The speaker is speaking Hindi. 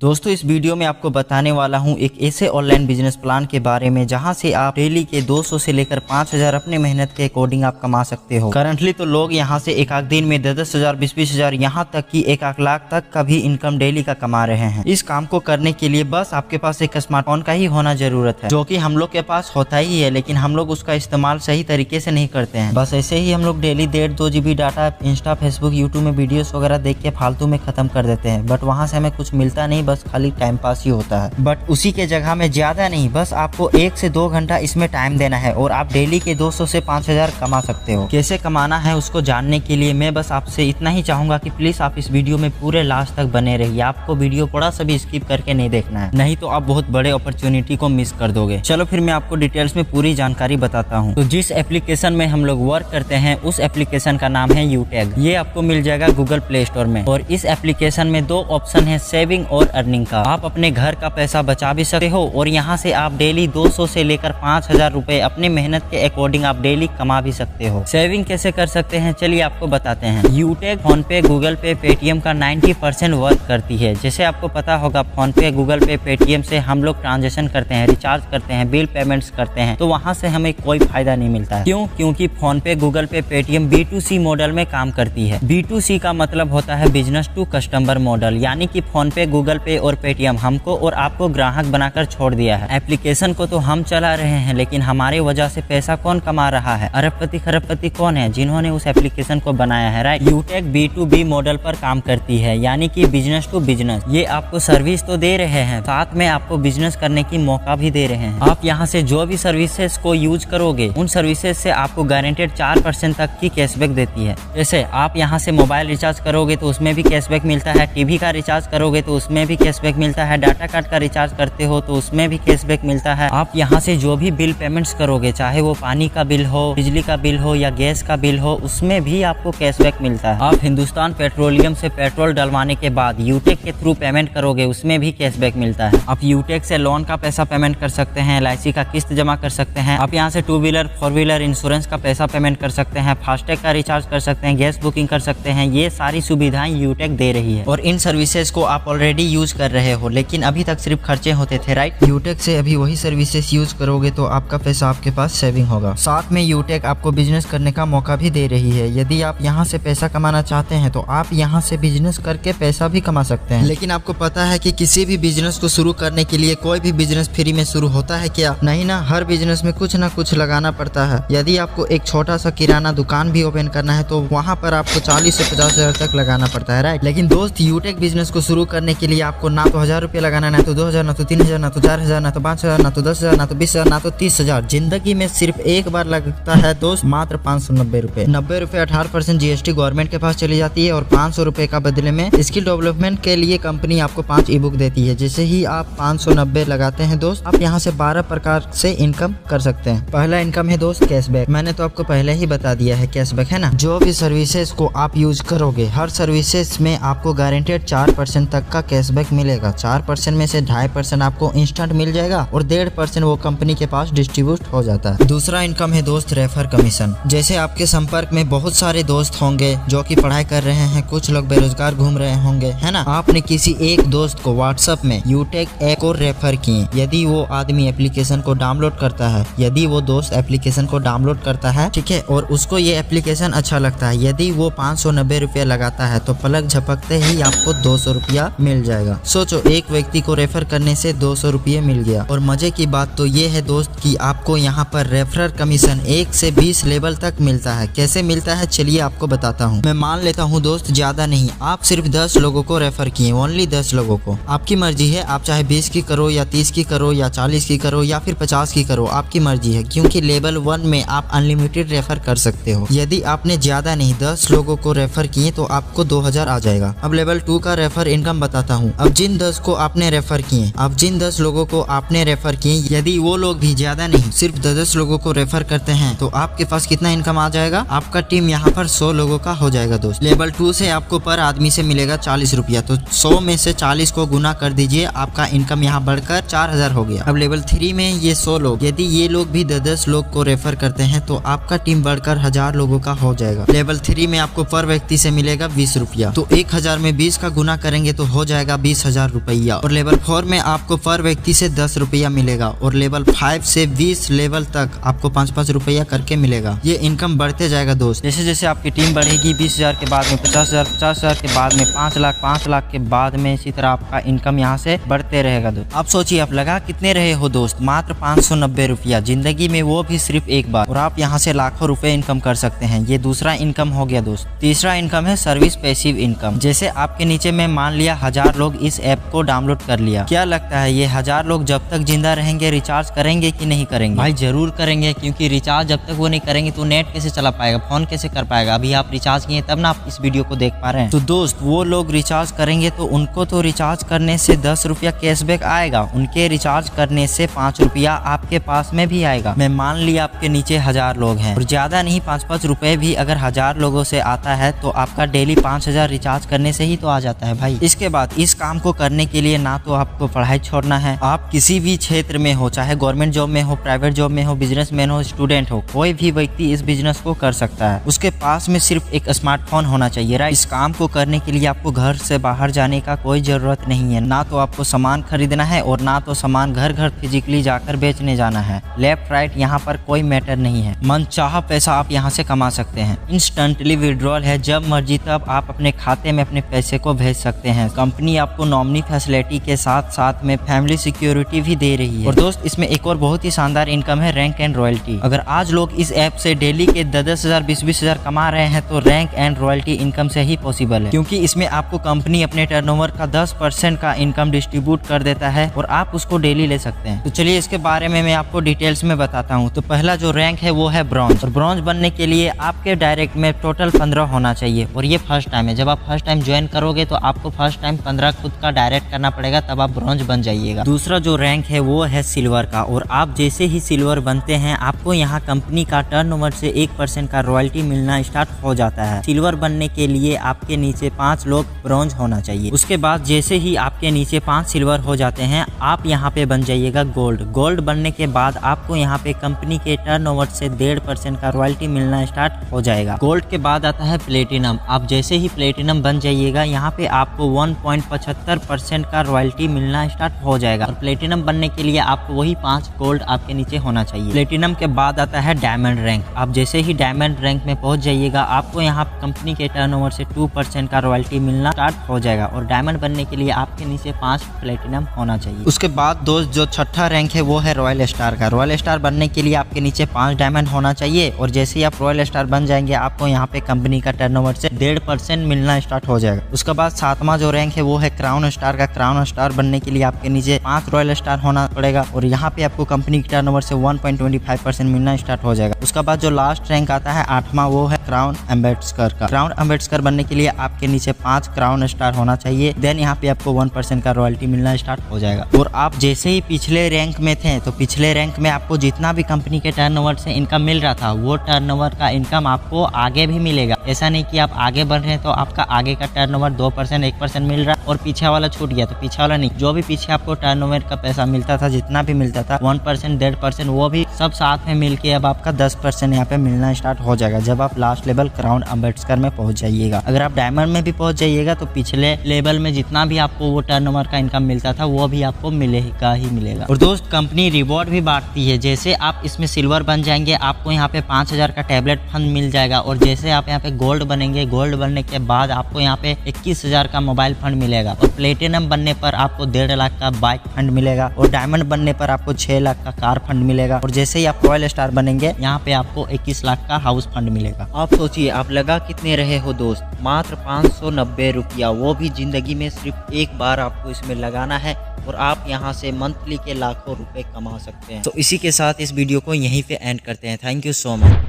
दोस्तों इस वीडियो में आपको बताने वाला हूं एक ऐसे ऑनलाइन बिजनेस प्लान के बारे में जहां से आप डेली के 200 से लेकर 5000 अपने मेहनत के अकॉर्डिंग आप कमा सकते हो। करंटली तो लोग यहां से एक आध दिन में 10,000 20,000 यहां तक कि 1 लाख तक का भी इनकम डेली का कमा रहे हैं। इस काम को करने के लिए बस आपके पास एक स्मार्टफोन का ही होना जरूरत है, जो कि हम लोग के पास होता ही है, लेकिन हम लोग उसका इस्तेमाल सही तरीके से नहीं करते हैं। बस ऐसे ही हम लोग daily 1.5-2 GB data Insta Facebook YouTube में वीडियोस वगैरह देख के फालतू में खत्म कर देते हैं। बट वहां से हमें कुछ मिलता नहीं, बस खाली टाइम पास ही होता है। बट उसी के जगह में ज्यादा नहीं, बस आपको 1 से 2 घंटा इसमें टाइम देना है और आप डेली के 200 से 5000 कमा सकते हो। कैसे कमाना है उसको जानने के लिए मैं बस आपसे इतना ही चाहूंगा कि प्लीज आप इस वीडियो में पूरे लास्ट तक बने रहिए। आपको वीडियो थोड़ा सा भी स्किप करके नहीं देखना है, नहीं तो आप बहुत बड़े अपॉर्चुनिटी को मिस कर दोगे। चलो फिर मैं आपको डिटेल्स में पूरी जानकारी बताता हूँ। तो जिस एप्लीकेशन में हम लोग वर्क करते हैं उस एप्लीकेशन का नाम है यूटेग। ये आपको मिल जाएगा गूगल प्ले स्टोर में। और इस एप्लीकेशन में 2 ऑप्शन है, सेविंग और अर्निंग का। आप अपने घर का पैसा बचा भी सकते हो और यहाँ से आप डेली 200 से लेकर 5000 रुपए अपने मेहनत के अकॉर्डिंग आप डेली कमा भी सकते हो। सेविंग कैसे कर सकते हैं चलिए आपको बताते हैं। यूटेग फोन पे, गूगल पे, पेटीएम का 90% वर्क करती है। जैसे आपको पता होगा फोन पे, गूगल पे, पेटीएम से हम लोग ट्रांजेक्शन करते हैं, रिचार्ज करते हैं, बिल पेमेंट्स करते हैं, तो वहाँ से हमें कोई फायदा नहीं मिलता है। क्यों? क्योंकि फोन पे, गूगल पे, पेटीएम B2C मॉडल में काम करती है। B2C का मतलब होता है बिजनेस टू कस्टमर मॉडल, यानी कि फोन पे, गूगल पे और पेटीएम हमको और आपको ग्राहक बनाकर छोड़ दिया है। एप्लीकेशन को तो हम चला रहे हैं, लेकिन हमारी वजह से पैसा कौन कमा रहा है? अरबपति खरबपति कौन है? जिन्होंने उस एप्लीकेशन को बनाया है, राइट। यूटेग B2B मॉडल पर काम करती है, यानी कि बिजनेस टू बिजनेस। ये आपको सर्विस तो दे रहे हैं, साथ में आपको बिजनेस करने की मौका भी दे रहे हैं। आप यहाँ से जो भी सर्विसेज को यूज करोगे उन सर्विसेज से आपको गारंटेड 4% तक की कैशबैक देती है। जैसे आप यहाँ से मोबाइल रिचार्ज करोगे तो उसमें भी कैशबैक मिलता है, टीवी का रिचार्ज करोगे तो उसमें भी कैशबैक मिलता है, डाटा कार्ड का रिचार्ज करते हो तो उसमें भी कैशबैक मिलता है। आप यहाँ से जो भी बिल पेमेंट्स करोगे, चाहे वो पानी का बिल हो, बिजली का बिल हो या गैस का बिल हो, उसमें भी आपको कैशबैक मिलता है। आप हिंदुस्तान पेट्रोलियम से पेट्रोल डलवाने के बाद यूटेग के थ्रू पेमेंट करोगे, उसमें भी कैशबैक मिलता है। आप यूटेग से लोन का पैसा पेमेंट कर सकते हैं, LIC का किस्त जमा कर सकते हैं। आप यहाँ से 2 व्हीलर 4 व्हीलर इंश्योरेंस का पैसा पेमेंट कर सकते हैं, फास्टैग का रिचार्ज कर सकते हैं, गैस बुकिंग कर सकते हैं। ये सारी सुविधाएं यूटेग दे रही है और इन सर्विसेज को आप ऑलरेडी यूज कर रहे हो, लेकिन अभी तक सिर्फ खर्चे होते थे, राइट। यूटेग से अभी वही सर्विसेज यूज करोगे तो आपका पैसा आपके पास सेविंग होगा। साथ में यूटेग आपको बिजनेस करने का मौका भी दे रही है। यदि आप यहाँ से पैसा कमाना चाहते हैं तो आप यहाँ से बिजनेस करके पैसा भी कमा सकते हैं। लेकिन आपको पता है कि किसी भी बिजनेस को शुरू करने के लिए कोई भी बिजनेस फ्री में शुरू होता है क्या? नहीं ना, हर बिजनेस में कुछ ना कुछ लगाना पड़ता है। यदि आपको एक छोटा सा किराना दुकान भी ओपन करना है तो वहाँ पर आपको 40 से 50,000 तक लगाना पड़ता है, राइट। लेकिन दोस्त यूटेग बिजनेस को शुरू करने के लिए आपको ना तो 1000 रुपये लगाना, ना तो 2000, ना तो 3000, ना तो 4000, ना तो 5000, ना तो 10,000, ना तो 20,000, ना तो 30,000। जिंदगी में सिर्फ एक बार लगता है दोस्त, मात्र 590 रुपए। 90 रुपए 18% GST गवर्नमेंट के पास चली जाती है और 500 रुपए का बदले में स्किल डेवलपमेंट के लिए कंपनी आपको 5 ई बुक देती है। जैसे ही आप 590 लगाते हैं दोस्त, आप यहाँ से 12 प्रकार से इनकम कर सकते हैं। पहला इनकम है दोस्त कैशबैक। मैंने तो आपको पहले ही बता दिया है, कैशबैक है ना। जो भी सर्विसेज को आप यूज करोगे, हर सर्विसेज में आपको गारंटेड 4% तक का कैशबैक मिलेगा। 4% में से 2.5% आपको इंस्टेंट मिल जाएगा और 1.5% वो कंपनी के पास डिस्ट्रीब्यूट हो जाता है। दूसरा इनकम है दोस्त रेफर कमीशन। जैसे आपके संपर्क में बहुत सारे दोस्त होंगे जो कि पढ़ाई कर रहे हैं, कुछ लोग बेरोजगार घूम रहे होंगे, है ना। आपने किसी एक दोस्त को व्हाट्सएप में यूटेग ऐप को रेफर किए। यदि वो आदमी एप्लीकेशन को डाउनलोड करता है, यदि वो दोस्त एप्लीकेशन को डाउनलोड करता है, ठीक है, और उसको ये एप्लीकेशन अच्छा लगता है, यदि वो 590 रुपया लगाता है तो पलक झपकते ही आपको 200 रुपया मिल जाएगा। सोचो, एक व्यक्ति को रेफर करने से 200 रुपये मिल गया। और मजे की बात तो ये है दोस्त कि आपको यहाँ पर रेफरल कमीशन 1 से 20 लेवल तक मिलता है। कैसे मिलता है चलिए आपको बताता हूँ। मैं मान लेता हूँ दोस्त, ज्यादा नहीं, आप सिर्फ 10 लोगों को रेफर किए, ओनली 10 लोगों को। आपकी मर्जी है, आप चाहे 20 की करो या 30 की करो या 40 की करो या फिर 50 की करो, आपकी मर्जी है। क्योंकि लेवल 1 में आप अनलिमिटेड रेफर कर सकते हो। यदि आपने ज्यादा नहीं 10 लोगों को रेफर किए तो आपको 2000 आ जाएगा। अब लेवल 2 का रेफर इनकम बताता हूँ। अब जिन 10 को आपने रेफर किए, अब जिन 10 लोगों को आपने रेफर किए, यदि वो लोग भी ज्यादा नहीं सिर्फ 10 लोगों को रेफर करते हैं तो आपके पास कितना इनकम आ जाएगा? आपका टीम यहाँ पर 100 लोगों का हो जाएगा दोस्त। लेवल 2 से आपको पर आदमी से मिलेगा 40 रुपया, तो 100 में से 40 को गुना कर दीजिए, आपका इनकम यहाँ बढ़कर 4000 हो गया। अब लेवल 3 में ये 100 लोग, यदि ये लोग भी 10 लोग को रेफर करते हैं तो आपका टीम बढ़कर 1000 लोगों का हो जाएगा। लेवल 3 में आपको पर व्यक्ति से मिलेगा 20 रुपया, तो 1000 में 20 का गुना करेंगे तो हो जाएगा 20,000 रुपया और लेवल 4 में आपको पर व्यक्ति से 10 रुपया मिलेगा और लेवल 5 से 20 लेवल तक आपको 5-5 रुपया करके मिलेगा। ये इनकम बढ़ते जाएगा दोस्त। जैसे जैसे आपकी टीम बढ़ेगी 20,000 के बाद में 50,000, 50,000 के बाद में 5 लाख, 5 लाख के बाद में इसी तरह आपका इनकम यहाँ से बढ़ते रहेगा दोस्त। आप सोचिए आप लगा कितने रहे हो दोस्त, मात्र 590 रुपया जिंदगी में, वो भी सिर्फ एक बार, और आप यहाँ से लाखों रुपए इनकम कर सकते हैं। ये दूसरा इनकम हो गया दोस्त। तीसरा इनकम है सर्विस पैसिव इनकम। जैसे आपके नीचे में मान लिया 1000 लोग इस ऐप को डाउनलोड कर लिया, क्या लगता है ये 1000 लोग जब तक जिंदा रहेंगे रिचार्ज करेंगे कि नहीं करेंगे? भाई जरूर करेंगे, क्योंकि रिचार्ज जब तक वो नहीं करेंगे तो नेट कैसे चला पाएगा, फोन कैसे कर पाएगा। अभी आप रिचार्ज किए तब ना आप इस वीडियो को देख पा रहे हैं। तो दोस्त वो लोग रिचार्ज करेंगे तो उनको तो रिचार्ज करने से 10 रुपया कैशबैक आएगा, उनके रिचार्ज करने से 5 रुपया आपके पास में भी आएगा। मैं मान लिया आपके नीचे 1000 लोग हैं और ज्यादा नहीं 5-5 रुपए भी अगर 1000 लोगों से आता है तो आपका डेली 5000 रिचार्ज करने से ही तो आ जाता है भाई। इसके बाद इस काम को करने के लिए ना तो आपको पढ़ाई छोड़ना है, आप किसी भी क्षेत्र में हो, चाहे गवर्नमेंट जॉब में हो, प्राइवेट जॉब में हो, बिजनेसमैन हो, स्टूडेंट हो, कोई भी व्यक्ति इस बिजनेस को कर सकता है। उसके पास में सिर्फ एक स्मार्टफोन होना चाहिए राइट। इस काम को करने के लिए आपको घर से बाहर जाने का कोई जरूरत नहीं है, ना तो आपको सामान खरीदना है और ना तो सामान घर घर फिजिकली जाकर बेचने जाना है। लेफ्ट राइट यहाँ पर कोई मैटर नहीं है, मन चाह पैसा आप यहाँ से कमा सकते हैं। इंस्टेंटली विड्रॉल है, जब मर्जी तब आप अपने खाते में अपने पैसे को भेज सकते हैं। कंपनी आपको नॉमिनी फैसिलिटी के साथ साथ में फैमिली सिक्योरिटी भी दे रही है। और दोस्त इसमें एक और बहुत ही शानदार इनकम है रैंक एंड रॉयल्टी। अगर आज लोग इस ऐप से डेली के 10,000 20,000 कमा रहे हैं तो रैंक एंड रॉयल्टी इनकम से ही पॉसिबल है, क्योंकि इसमें आपको कंपनी अपने टर्नओवर का 10% का इनकम डिस्ट्रीब्यूट कर देता है और आप उसको डेली ले सकते हैं। तो चलिए इसके बारे में मैं आपको डिटेल्स में बताता हूँ। तो पहला जो रैंक है वो है ब्रॉन्ज, और ब्रॉन्ज बनने के लिए आपके डायरेक्ट में टोटल 15 होना चाहिए और ये फर्स्ट टाइम है। जब आप फर्स्ट टाइम ज्वाइन करोगे तो आपको फर्स्ट टाइम 15 खुद का डायरेक्ट करना पड़ेगा, तब आप ब्रॉन्ज बन जाइएगा। दूसरा जो रैंक है वो है सिल्वर का, और आप जैसे ही सिल्वर बनते हैं आपको यहाँ कंपनी का टर्नओवर से 1% का रॉयल्टी मिलना स्टार्ट हो जाता है। सिल्वर बनने के लिए आपके नीचे 5 लोग ब्रॉन्ज होना चाहिए। उसके बाद जैसे ही आपके नीचे 5 सिल्वर हो जाते हैं आप यहाँ पे बन जाइएगा गोल्ड। गोल्ड बनने के बाद आपको यहाँ पे कंपनी के टर्नओवर से 1.5% का रॉयल्टी मिलना स्टार्ट हो जाएगा। गोल्ड के बाद आता है प्लेटिनम। आप जैसे ही प्लेटिनम बन जाइएगा यहाँ पे आपको 1.75% का रॉयल्टी मिलना स्टार्ट हो जाएगा, और प्लेटिनम बनने के लिए आपको वही 5 गोल्ड आपके नीचे होना चाहिए। प्लेटिनम के बाद आता है डायमंड रैंक। आप जैसे ही डायमंड रैंक में पहुंच जाइएगा आपको यहाँ कंपनी के टर्नओवर से 2% का रॉयल्टी मिलना स्टार्ट हो जाएगा, और डायमंड बनने के लिए आपके नीचे 5 प्लेटिनम होना चाहिए। उसके बाद दोस्त जो छठा रैंक है वो है रॉयल स्टार का। रॉयल स्टार बनने के लिए आपके नीचे 5 डायमंड होना चाहिए, और जैसे ही आप रॉयल स्टार बन जाएंगे आपको यहाँ पे कंपनी का टर्नओवर से 1.5% मिलना स्टार्ट हो जाएगा। उसके बाद 7वां जो रैंक है वो है क्राउन स्टार का। क्राउन स्टार बनने के लिए आपके नीचे 5 रॉयल स्टार होना पड़ेगा, और यहाँ पे आपको कंपनी के टर्नओवर से 1.25% मिलना स्टार्ट हो जाएगा। उसके बाद जो लास्ट रैंक आता है 8वां वो है क्राउन एम्बेसडर का। क्राउन एम्बेसडर बनने के लिए आपके नीचे 5 क्राउन स्टार होना चाहिए, देन यहाँ पे आपको 1% का रॉयल्टी मिलना स्टार्ट हो जाएगा। और आप जैसे ही पिछले रैंक में थे तो पिछले रैंक में आपको जितना भी कंपनी के टर्नओवर से इनकम मिल रहा था वो टर्नओवर का इनकम आपको आगे भी मिलेगा। ऐसा नहीं कि आप आगे बढ़ रहे हैं तो आपका आगे का टर्नओवर 2% 1% मिल रहा है और पीछे वाला छूट गया, तो पीछे वाला नहीं, जो भी पीछे आपको टर्नओवर का पैसा मिलता था, जितना भी मिलता था 1% 1.5% वो भी सब साथ में मिलके अब आपका 10% यहाँ पे मिलना स्टार्ट हो जाएगा जब आप लास्ट लेवल क्राउन एम्बेसडर में पहुंच जाइएगा। अगर आप डायमंड में भी पहुंच जाइएगा तो पिछले लेवल में जितना भी आपको वो टर्नओवर का इनकम मिलता था वो भी आपको मिलेगा ही मिलेगा। और दोस्त कंपनी रिवॉर्ड भी बांटती है। जैसे आप इसमें सिल्वर बन जाएंगे आपको यहाँ पे 5000 का टैबलेट फंड मिल जाएगा, और जैसे आप यहाँ पे गोल्ड बनेंगे, गोल्ड बनने के बाद आपको यहाँ पे 21,000 का मोबाइल फंड मिलेगा, और प्लेटिनम बनने पर आपको 1.5 लाख का बाइक फंड मिलेगा, और डायमंड बनने पर आपको 6 लाख का कार फंड मिलेगा, और जैसे ही आप रॉयल स्टार बनेंगे यहाँ पे आपको 21 लाख का हाउस फंड मिलेगा। आप सोचिए आप लगा कितने रहे हो दोस्त, मात्र 590 रुपया, वो भी जिंदगी में सिर्फ एक बार आपको इसमें लगाना है और आप यहाँ से मंथली के लाखों रुपए कमा सकते हैं। तो इसी के साथ इस वीडियो को यहीं पे एंड करते हैं। Thank you so much.